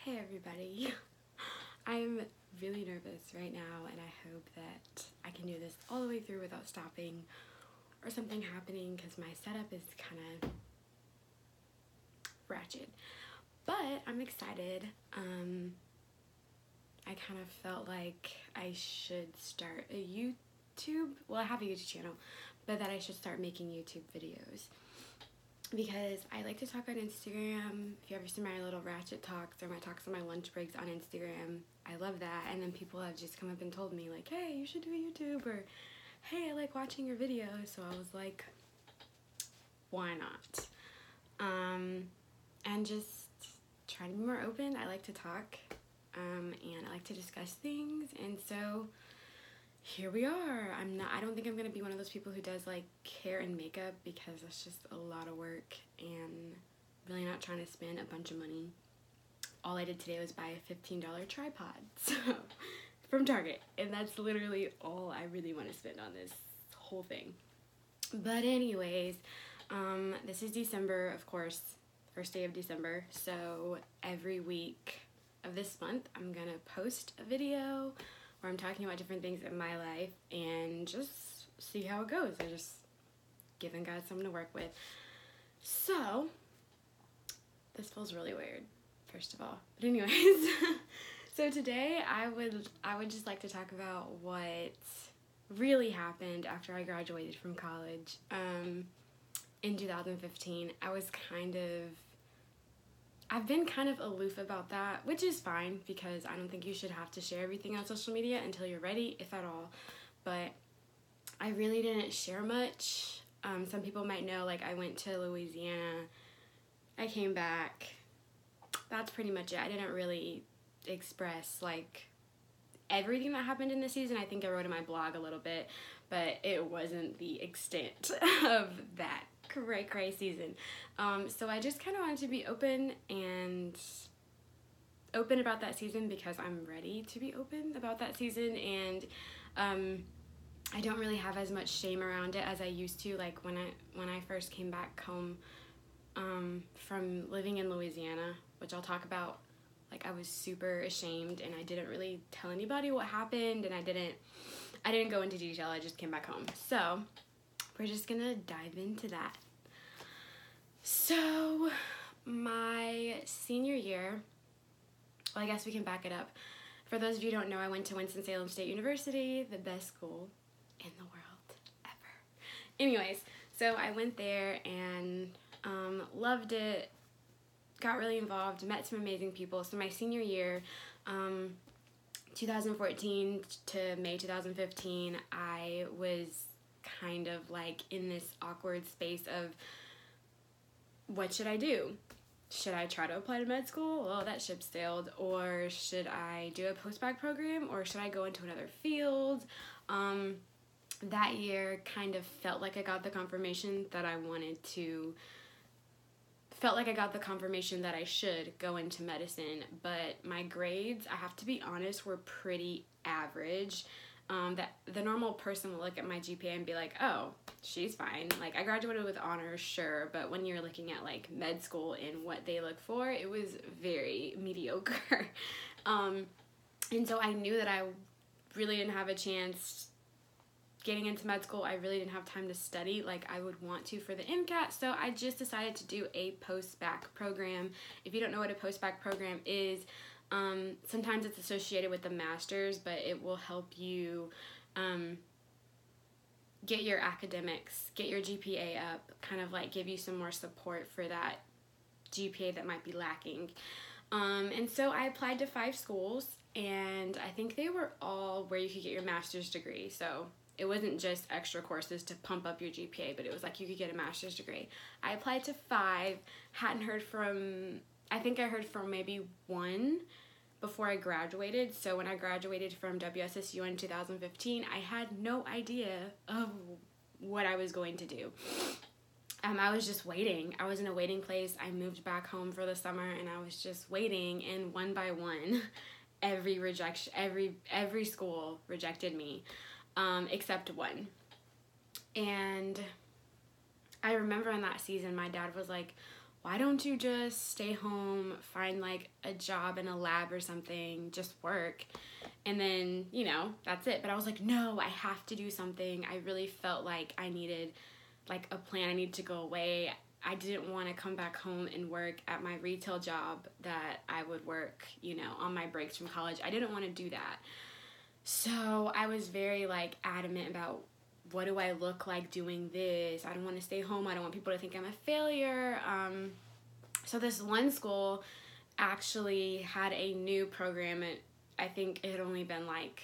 Hey everybody, I'm really nervous right now and I hope that I can do this all the way through without stopping or something happening because my setup is kind of ratchet. But I'm excited. I kind of felt like I should start a YouTube, well I have a YouTube channel, but that I should start making YouTube videos. Because I like to talk on Instagram. If you ever see my little ratchet talks or my talks on my lunch breaks on Instagram, I love that. And then people have just come up and told me like, hey, you should do a YouTube, or hey, I like watching your videos. So I was like, why not? And just try to be more open. I like to talk, and I like to discuss things. And so here we are. I don't think I'm gonna be one of those people who does like hair and makeup because that's just a lot of work and really not trying to spend a bunch of money. All I did today was buy a $15 tripod, so from Target, and that's literally all I really want to spend on this whole thing. But anyways, this is December, of course, first day of December, so every week of this month I'm gonna post a video where I'm talking about different things in my life and just see how it goes. I just giving God something to work with. So this feels really weird, first of all. But anyways, so today I would just like to talk about what really happened after I graduated from college. In 2015, I've been kind of aloof about that, which is fine because I don't think you should have to share everything on social media until you're ready, if at all. But I really didn't share much. Some people might know, like, I went to Louisiana, I came back, that's pretty much it. I didn't really express, like, everything that happened in the season. I think I wrote in my blog a little bit, but it wasn't the extent of that cray season. So I just kind of wanted to be open about that season because I'm ready to be open about that season, and I don't really have as much shame around it as I used to. Like when I first came back home from living in Louisiana, which I'll talk about. Like I was super ashamed and I didn't really tell anybody what happened, and I didn't go into detail. I just came back home. So we're just gonna dive into that. So my senior year, well, I guess we can back it up. For those of you who don't know, I went to Winston-Salem State University, the best school in the world ever. Anyways, so I went there and loved it, got really involved, met some amazing people. So my senior year, 2014 to May 2015, I was kind of like in this awkward space of, what should I do? Should I try to apply to med school? Well, that ship sailed. Or should I do a post-bacc program? Or should I go into another field? That year kind of felt like I got the confirmation that I should go into medicine, but my grades, I have to be honest, were pretty average. That the normal person will look at my GPA and be like, oh, she's fine. Like, I graduated with honors, sure, but when you're looking at, like, med school and what they look for, it was very mediocre. And so I knew that I really didn't have a chance getting into med school. I really didn't have time to study like I would want to for the MCAT, so I just decided to do a post-bacc program. If you don't know what a post-bacc program is, sometimes it's associated with the master's, but it will help you get your academics, get your GPA up, kind of like give you some more support for that GPA that might be lacking. And so I applied to 5 schools, and I think they were all where you could get your master's degree. So it wasn't just extra courses to pump up your GPA, but it was like you could get a master's degree. I applied to 5, hadn't heard from, I think I heard from maybe 1 before I graduated. So when I graduated from WSSU in 2015, I had no idea of what I was going to do. I was just waiting. I was in a waiting place. I moved back home for the summer, and I was just waiting, and one by one, every school rejected me. Except 1. And I remember in that season, my dad was like, why don't you just stay home, find like a job in a lab or something, just work, and then, you know, that's it. But I was like, no, I have to do something. I really felt like I needed like a plan. I needed to go away. I didn't want to come back home and work at my retail job that I would work, you know, on my breaks from college. I didn't want to do that. So I was very like adamant about, what do I look like doing this? I don't want to stay home. I don't want people to think I'm a failure. So this one school actually had a new program. I think it had only been like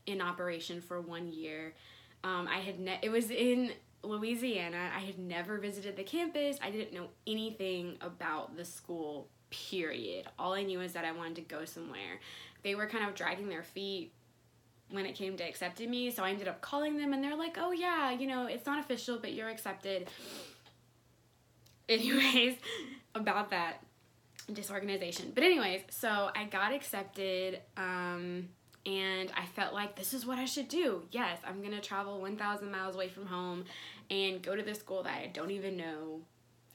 in operation for 1 year. It was in Louisiana. I had never visited the campus. I didn't know anything about the school, period. All I knew is that I wanted to go somewhere. They were kind of dragging their feet when it came to accepting me, so I ended up calling them, and they're like, oh yeah, you know, it's not official, but you're accepted. Anyways, about that disorganization. But anyways, so I got accepted, and I felt like this is what I should do. Yes, I'm gonna travel 1,000 miles away from home and go to this school that I don't even know.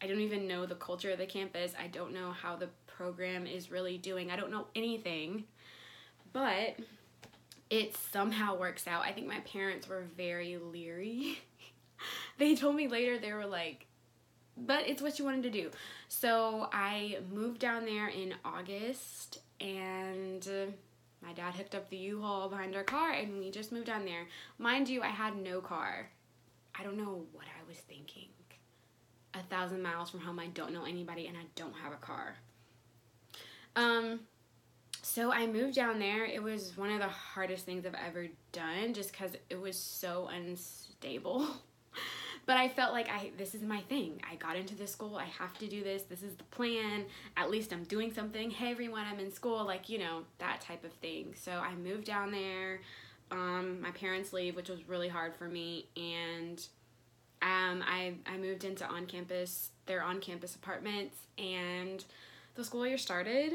I don't even know the culture of the campus. I don't know how the program is really doing. I don't know anything, but it somehow works out. I think my parents were very leery. They told me later, they were like, but it's what you wanted to do. So I moved down there in August, and my dad hooked up the U-Haul behind our car, and we just moved down there. Mind you, I had no car. I don't know what I was thinking. 1,000 miles from home, I don't know anybody, and I don't have a car. So I moved down there. It was one of the hardest things I've ever done, just because it was so unstable. But I felt like this is my thing. I got into this school. I have to do this. This is the plan. At least I'm doing something. Hey, everyone, I'm in school. like, you know, that type of thing. So I moved down there. My parents leave, which was really hard for me. And I moved into their on-campus apartments. And the school year started.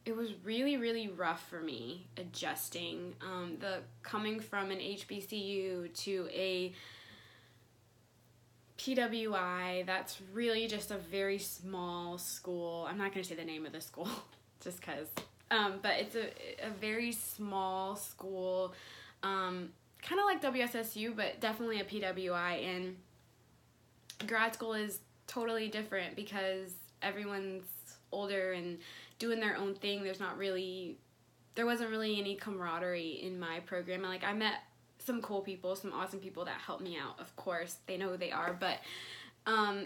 It was really, really rough for me adjusting. Coming from an HBCU to a PWI, that's really just a very small school. I'm not going to say the name of the school just because. But it's a very small school, kind of like WSSU, but definitely a PWI. And grad school is totally different because everyone's older and doing their own thing. There wasn't really any camaraderie in my program. Like, I met some cool people, some awesome people that helped me out. Of course, they know who they are, but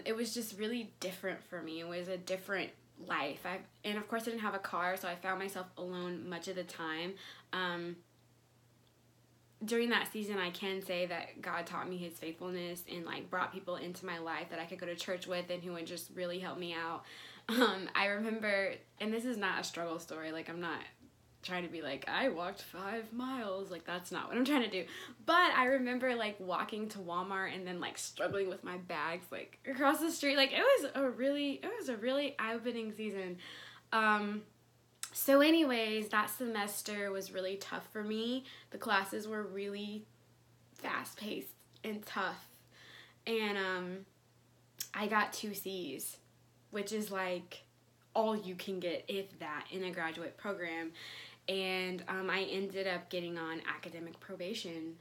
it was just really different for me. It was a different life. And of course, I didn't have a car, so I found myself alone much of the time. During that season, I can say that God taught me his faithfulness and like brought people into my life that I could go to church with and who would just really help me out. I remember, and this is not a struggle story, like I'm not trying to be like, I walked 5 miles, like that's not what I'm trying to do. But I remember like walking to Walmart and then like struggling with my bags like across the street. Like it was a really eye-opening season. So anyways, that semester was really tough for me. The classes were really fast-paced and tough. And I got 2 C's, which is like all you can get, if that, in a graduate program. And I ended up getting on academic probation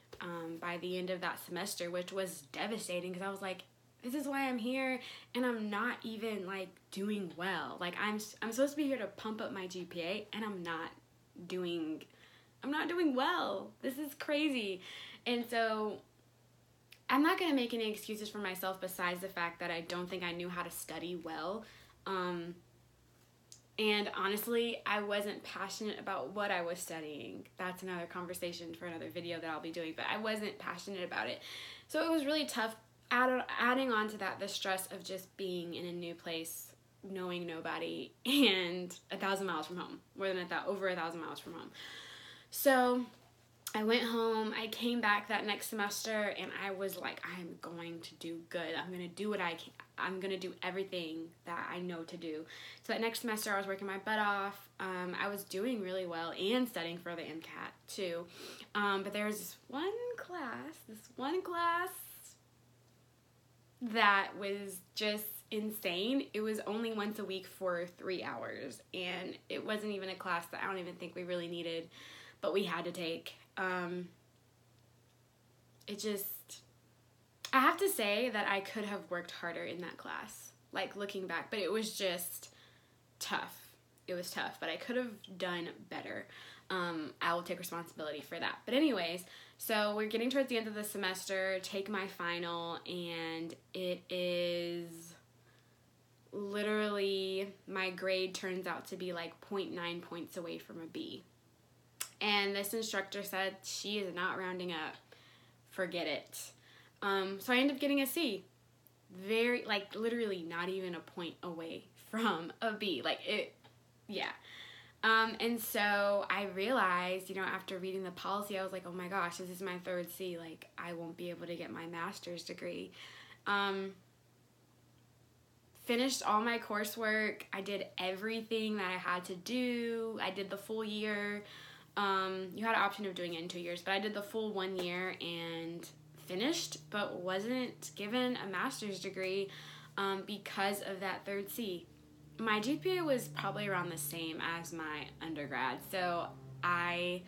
by the end of that semester, which was devastating because I was like, this is why I'm here, and I'm not even like doing well. Like I'm supposed to be here to pump up my GPA, and I'm not doing well. This is crazy. And so I'm not going to make any excuses for myself besides the fact that I don't think I knew how to study well. And honestly, I wasn't passionate about what I was studying. That's another conversation for another video that I'll be doing, but I wasn't passionate about it. So it was really tough. Adding on to that, the stress of just being in a new place, knowing nobody, and 1,000 miles from home, over 1,000 miles from home. So I went home. I came back that next semester, and I was like, I'm going to do good. I'm going to do what I can. I'm going to do everything that I know to do. So that next semester, I was working my butt off. I was doing really well and studying for the MCAT too. But there was this one class that was just insane. It was only once a week for 3 hours, and it wasn't even a class that I don't even think we really needed, but we had to take. I have to say that I could have worked harder in that class, like looking back, but it was just tough. It was tough, but I could have done better. I will take responsibility for that. But anyways, so we're getting towards the end of the semester, take my final, and it is literally, my grade turns out to be like 0.9 points away from a B. And this instructor said she is not rounding up. Forget it. So I end up getting a C. Very, like, literally not even a point away from a B. Like, it, yeah. And so I realized, after reading the policy, I was like, oh my gosh, this is my 3rd C. Like, I won't be able to get my master's degree. Finished all my coursework. I did everything that I had to do. I did the full year. You had an option of doing it in 2 years, but I did the full 1 year and finished, but wasn't given a master's degree because of that 3rd C. My GPA was probably around the same as my undergrad, so I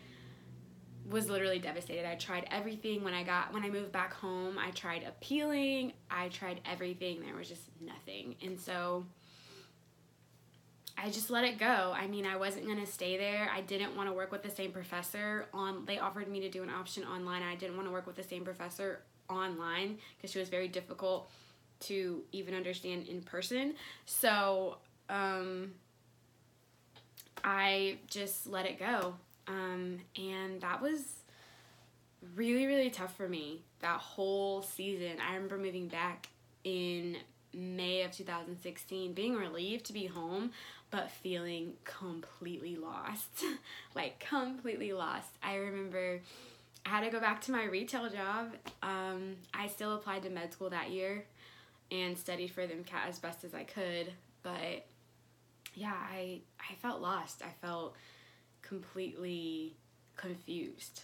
was literally devastated. I tried everything. When I moved back home, I tried appealing. I tried everything. There was just nothing. And so I just let it go. I mean, I wasn't going to stay there. I didn't want to work with the same professor. They offered me to do an option online. I didn't want to work with the same professor online because she was very difficult to even understand in person. So I just let it go. And that was really, really tough for me, that whole season. I remember moving back in May of 2016, being relieved to be home, but feeling completely lost. Like, completely lost. I remember I had to go back to my retail job. I still applied to med school that year and studied for the MCAT as best as I could, but yeah, I felt lost. I felt completely confused.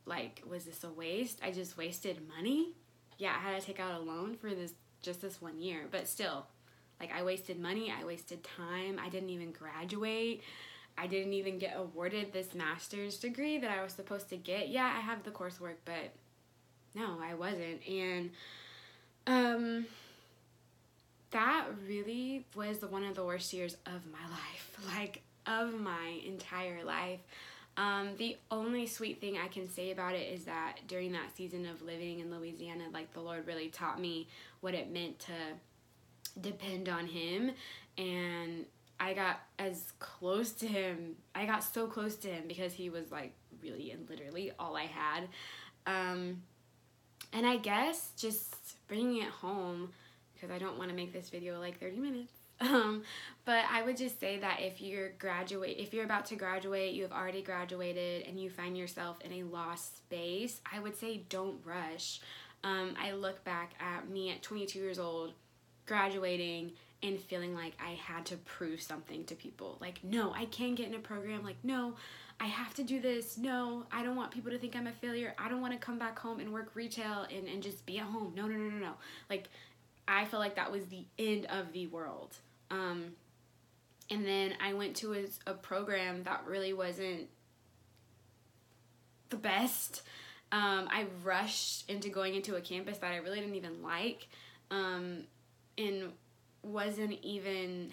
Like, was this a waste? I just wasted money? Yeah, I had to take out a loan for this 1 year, but still, like, I wasted money, I wasted time, I didn't even graduate, I didn't even get awarded this master's degree that I was supposed to get. Yeah, I have the coursework, but no, I wasn't. And that really was one of the worst years of my life, like, of my entire life. The only sweet thing I can say about it is that during that season of living in Louisiana, like, the Lord really taught me what it meant to depend on Him, and I got as close to Him. I got so close to Him because He was, like, really and literally all I had. And I guess just bringing it home, because I don't want to make this video like 30 minutes. But I would just say that if you're about to graduate, you have already graduated, and you find yourself in a lost space, I would say don't rush. I look back at me at 22 years old, graduating, and feeling like I had to prove something to people. Like, no, I can get in a program. Like, no, I have to do this. No, I don't want people to think I'm a failure. I don't want to come back home and work retail and just be at home. No. Like, I felt like that was the end of the world. And then I went to a program that really wasn't the best. I rushed into going into a campus that I really didn't even like, and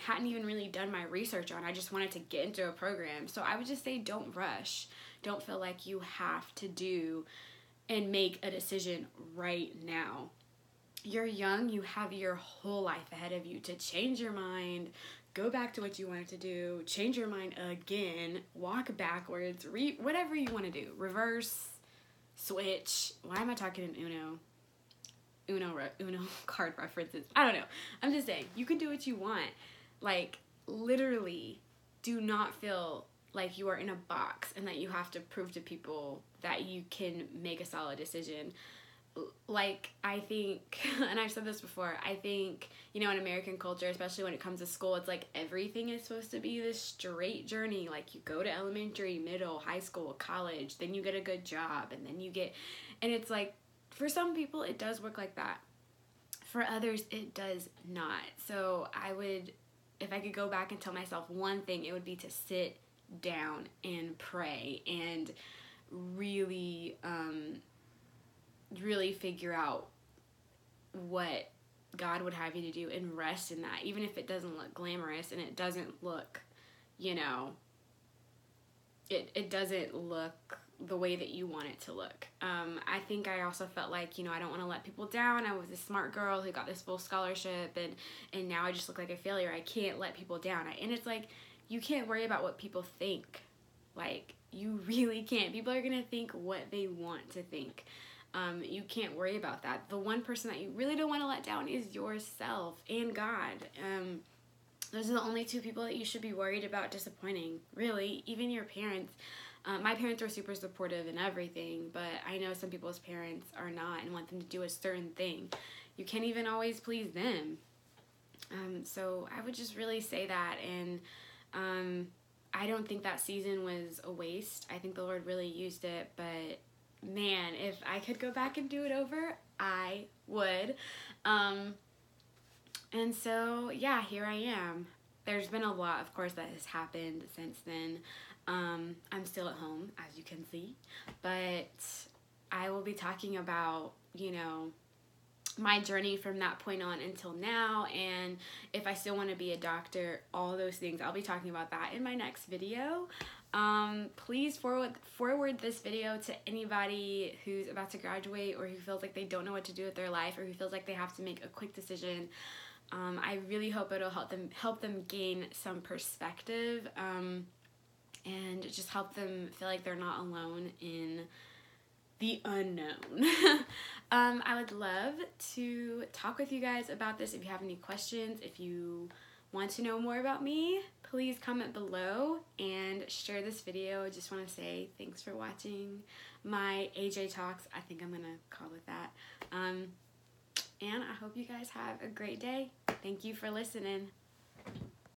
hadn't even really done my research on. I just wanted to get into a program. So I would just say don't rush. Don't feel like you have to do and make a decision right now. You're young, you have your whole life ahead of you to change your mind, go back to what you wanted to do, change your mind again, walk backwards, whatever you want to do. Reverse, switch. Why am I talking in Uno card references? I don't know. I'm just saying, you can do what you want. Like, literally, do not feel like you are in a box and that you have to prove to people that you can make a solid decision. Like, I think, and I've said this before, I think, in American culture, especially when it comes to school, it's like everything is supposed to be this straight journey. Like, you go to elementary, middle, high school, college, then you get a good job, and then and it's like, for some people, it does work like that. for others, it does not. So if I could go back and tell myself one thing, it would be to sit down and pray and really, really figure out what God would have you to do and rest in that, even if it doesn't look glamorous and it doesn't look, it doesn't look the way that you want it to look. I think I also felt like, I don't want to let people down. I was a smart girl who got this full scholarship, and now I just look like a failure. I can't let people down. And it's like, you can't worry about what people think. Like, you really can't. People are going to think what they want to think. You can't worry about that. The one person that you really don't want to let down is yourself and God. Those are the only two people that you should be worried about disappointing, really. Even your parents. My parents were super supportive and everything, but I know some people's parents are not and want them to do a certain thing. You can't even always please them. So I would just really say that, and I don't think that season was a waste. I think the Lord really used it, but man, if I could go back and do it over, I would. And so, yeah, here I am. There's been a lot, of course, that has happened since then. I'm still at home, as you can see, but I will be talking about, my journey from that point on until now, and if I still want to be a doctor, all those things. I'll be talking about that in my next video. Please forward this video to anybody who's about to graduate or who feels like they don't know what to do with their life or who feels like they have to make a quick decision. I really hope it'll help them gain some perspective, and just help them feel like they're not alone in the unknown. I would love to talk with you guys about this. If you have any questions, if you want to know more about me, please comment below and share this video. I just want to say thanks for watching my AJ Talks. I think I'm going to call it that. And I hope you guys have a great day. Thank you for listening.